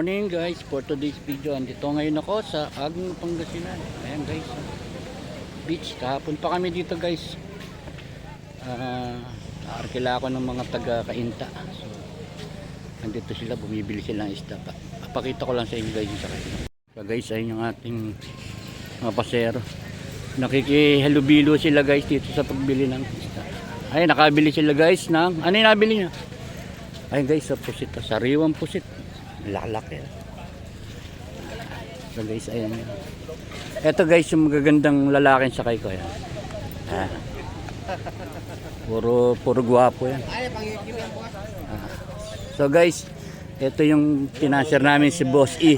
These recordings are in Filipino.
morning guys, for today's video andito ngayon ako sa Agno, Pangasinan. Ayan guys, beach. Kahapon pa kami dito guys. Arkila ako ng mga taga Kainta. So andito sila, bumibili sila ng isda. Papakita ko lang sa inyo guys yung sakay. So guys, ayun yung ating mga pasero. Nakikihalubilo sila guys dito sa pagbili ng isda. Ay, nakabili sila guys ng ano yung nabili niya? Ayun guys, sa pusit, sariwang pusit. Lalaki. So guys, ayan. Ito guys, yung magagandang lalaking sakay ko yan. Puro gwapo yan. So guys, ito yung pinasir namin si Boss E.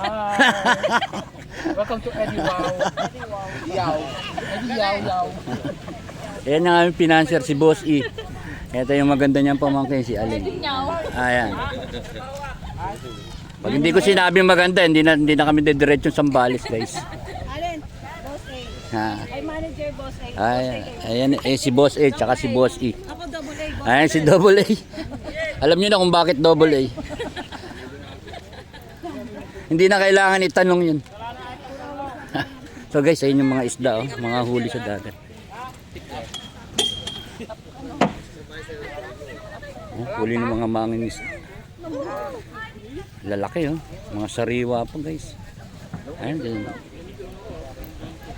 Welcome to Eddie Wow. Yaw. Eddie Yaw Yaw. Ayan yung aming pinasir si Boss E. Ito yung maganda niyang pamangkin si Aling. Ayan. Pag hindi ko sinabing maganda, hindi na kami didiretsyon Sambales guys. Alin? Boss A. Ay manager Boss A. Ayan, si Boss A tsaka si Boss E. Ako double A. Boss. Ayan si Double A. Alam niyo na kung bakit Double A. Hindi na kailangan itanong yun. So guys, ayun yung mga isda, oh, mga huli sa dagat. Huli ng mga mangingisda. Lalaki, oh. Mga sariwa pa guys. Ayan din.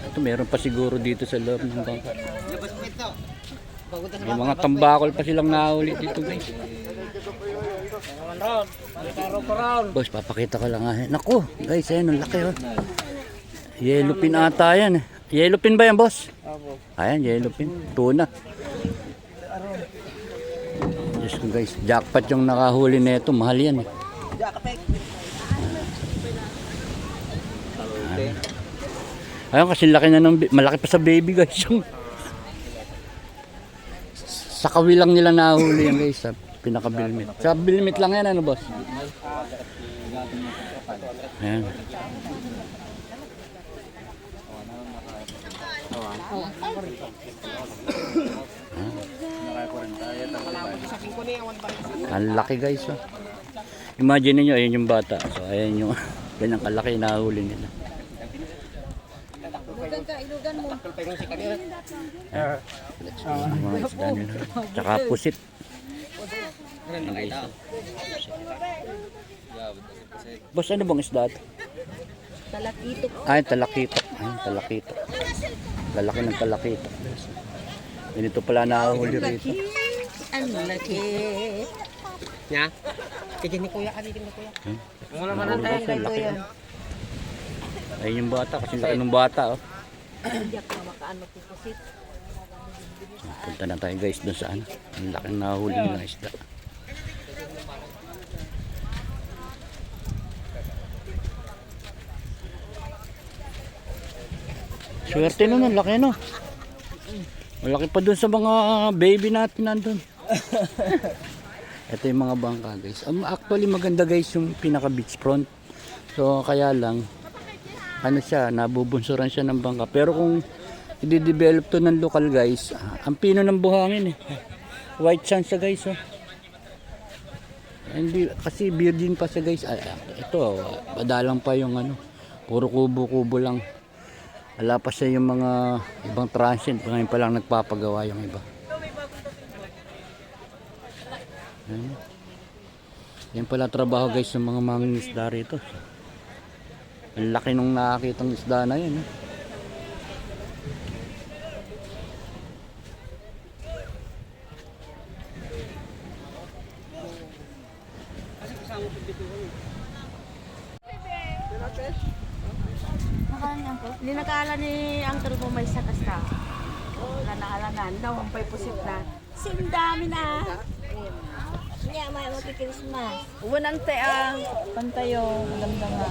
Ito meron pa siguro dito sa loob ng bangka. May mga tambakol pa silang nahuli dito guys. Boss, papakita ko lang. Naku guys, ayan ang laki, oh. Yellowfin ata yan. Yellowfin ba yan boss? Ayan, yellowfin. Tuna. Diyos ko guys, jackpot yung nakahuli nito. Mahal yan. Ayun, kasi laki na ng, malaki pa sa baby guys. Sa kawilang nila nahuli yan guys, sa pinaka-bilmit. Sa bilmit lang yan, ano boss? Ayan. Ang laki guys, oh. Imagine niyo, ayun yung bata. So ayan yung ganyang kalaki nahuli nila. Ilugan ka, ilugan mo. Mga isda nila. Tsaka pusit. Ayan, guys, oh. Boss, ano bang isda ito? Talakitok. Ay, talakito. Ay, talakito. Lalaki ng talakito. Ganito pala nahuli rito. Ang laki. Nya? Kaya ni Kuya, kami ni Kuya. Wala man tayo kay Kuya. Ayun yung bata, kasi laki ng bata, oh. Hindi ako makaano pupusit. Punta na tayo guys doon sa ano. Ang laki ng nahuli ng isda. Swerte nun, ang laki no. Malaki pa dun sa mga baby natin nandun. Ito yung mga bangka guys. Actually maganda guys yung pinaka beach front. So kaya lang ano siya, nabubunsuran siya ng bangka. Pero kung i-develop to ng lokal guys, ang pino ng buhangin eh. White sand siya guys, oh. Hindi, kasi virgin pa siya guys. Ito, padalang pa yung ano, puro kubo-kubo lang. Wala pa siya yung mga ibang transient. Ngayon pa lang nagpapagawa yung iba. Yan pala trabaho guys ng mga mangingisda rito. Ang laki nung nakakitang isda na yun. Hindi nakaala ni Uncle mo may sakas ka. Wala na alangan daw, humpay pusit na. Sindami na. Hindi, may Christmas. Uwan ang te, pantayo, maganda nga.